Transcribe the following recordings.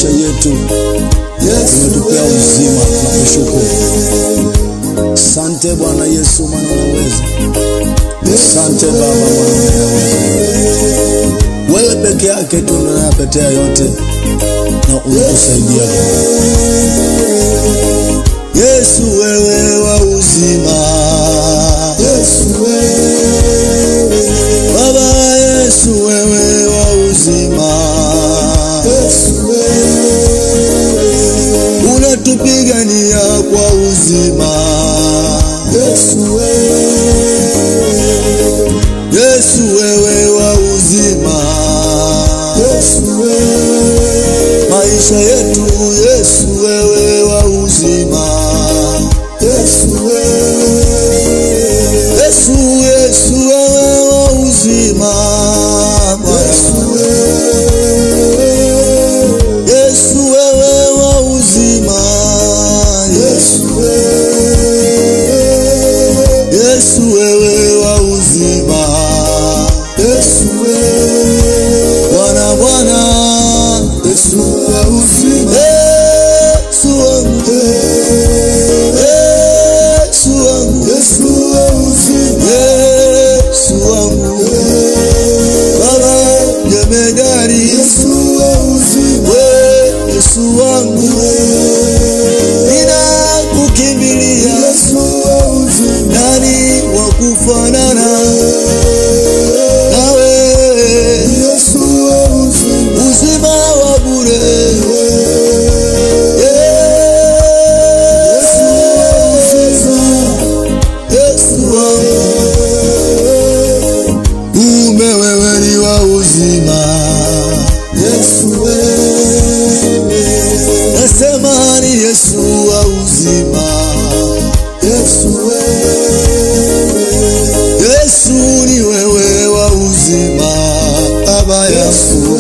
maisha yetu. Umetupea uzima, tunakushukuru. Asante Bwana Yesu, maana unaweza. Asante Baba, maana unaweza. Wewe peke yake tu ndiye unayepetea yote na unatusaidia. Yesu wewe wa uzima, Yesu wewe Baba, Yesu wewe wa uzima, Yesu wewe unatupigania kwa uzima, Yesu wewe, Yesu wewe wa uzima, Yesu wewe maisha yetu, Yesu wewe wa uzima, Yesu wewe, Yesu Yesu wewe wa uzima, Yesu wewe, Yesu wewe wa uzima, Yesu wewe, Yesu wewe wa uzima, Yesu wewe Bwana Bwana, Yesu wa uzima, Yesu wangu, Yesu wangu, Yesu wa uzima, Yesu wangu Baba jemedari, Yesu wa uzima, Yesu wangu ninakukimbilia, Yesu wa uzima, nani wa kufanana nawe, Yesu wa uzima, uzima wa bure, Yesu wa uzima, Yesu wewe, Yesu ni wewe wa uzima, Baba Yesu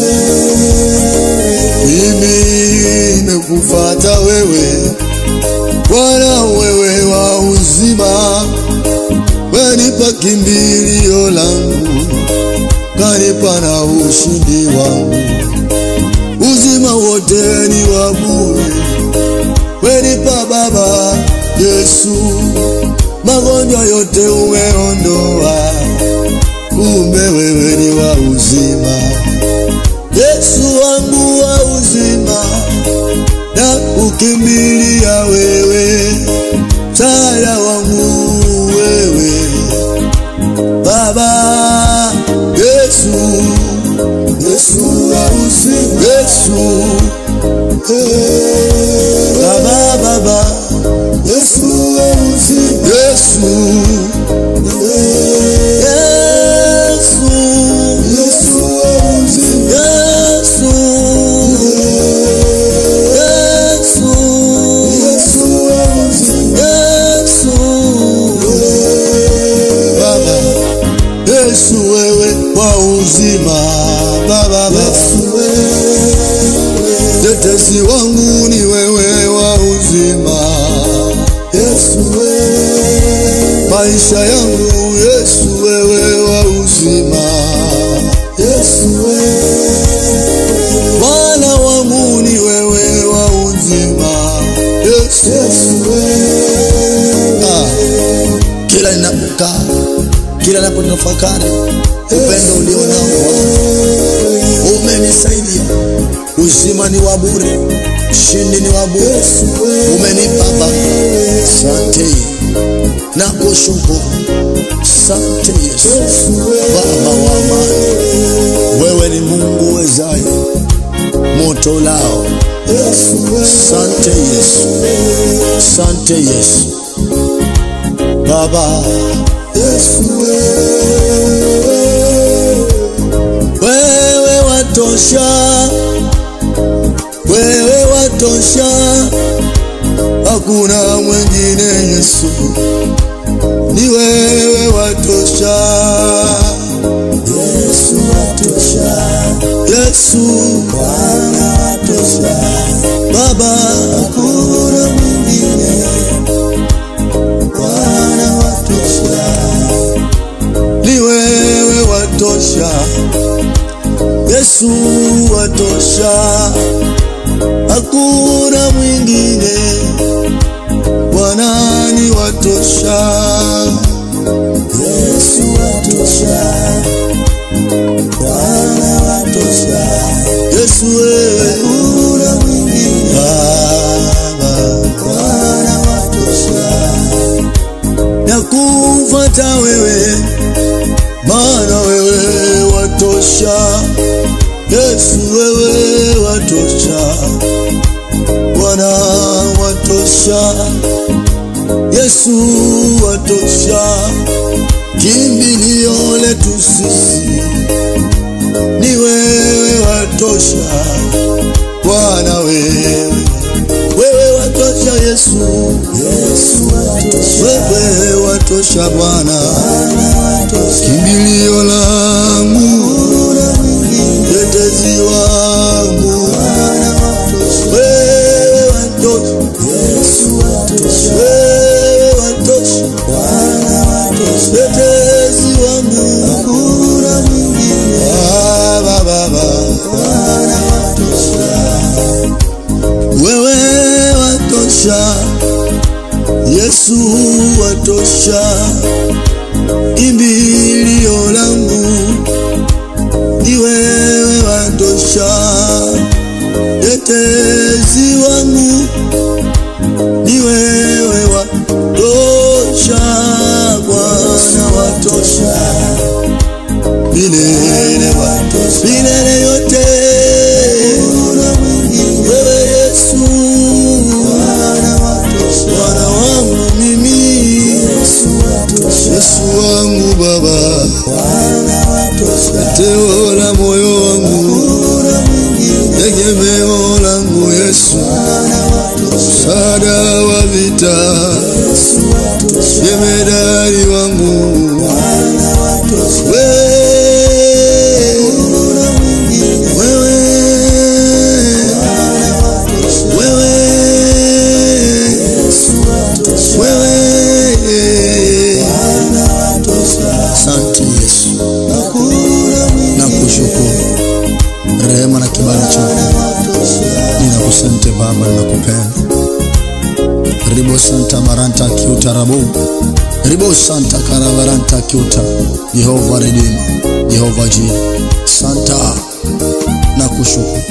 mimi nimekufuata wewe, Bwana wewe wa uzima, wanipa kimbilio langu, kanipa na ushindi wangu, uzima wote ni wa bure, wenipa Baba Yesu, magonjwa yote umeondoa, kumbe wewe ni wa uzima, Yesu wangu wa uzima, na ukimbilia wewe, msaada wangu wewe, Baba Yesu, Yesu wa uzima, Yesu Baba Baba, Yesu wa uzima, Yesu, Yesu, Yesu wa uzima, Yesu, Yesu, Yesu wa uzima, Yesu, Baba, Yesu wewe wa uzima, Baba Yesu wewe, tetesi wangu ni wewe wa uzima, Yesu wewe, maisha yangu Yesu wewe wa uzima, Yesu wewe, Bwana wangu ni wewe wa uzima, Yesu wewe. Kila ninapokaa, kila ninapotafakari upendo ulionao umenisaidia, uzima ni wa bure, ushindi ni wa bure, umenipa Baba. Asante na kushukuru, asante Yesu Baba wa amani, wewe ni Mungu wezaye moto lao, asante Yesu, asante Yesu Baba Yesu wewe watosha, wewe watosha, hakuna mwingine Yesu, ni wewe watosha, Yesu watosha, Yesu Bwana watosha, Baba hakuna mwingine, Bwana watosha, ni wewe watosha, Yesu watosha, hakuna mwingine. Bwana ni watosha, Yesu watosha, Bwana watosha, Yesu wewe, hakuna mwingine. Bwana watosha, nakufuata wewe, maana wewe watosha. Yesu wewe watosha, Bwana watosha, Yesu watosha. Kimbilio letu sisi ni wewe watosha, Bwana wewe watosha. Yesu watosha, wewe watosha Bwana. Kimbilio langu, tetezi wangu, wewe watosha. Yesu watosha, wewe watosha, tetezi wangu, hakuna mwingine. Wewe watosha, Yesu watosha. Kimbilio langu ni wewe watosha, tetezi wangu ni wewe watosha, Bwana watosha, milele watosha, milele yote. Wewe Yesu, Bwana watosha, Bwana wangu mimi, Yesu watosha, Yesu wangu Baba, Bwana watosha, teo la moyo wangu, tegemeo langu Yesu, msaada wa vita, jemedari wangu, wewe asante Yesu, nakushukuru rehema na kibali chako. Ninakusante Baba, nakupenda. Ribo Santa Maranta Kiuta Rabu, Ribo Santa Karavaranta Kiuta, Yehova Redeemer, Yehova Jireh. Santa, nakushukuru.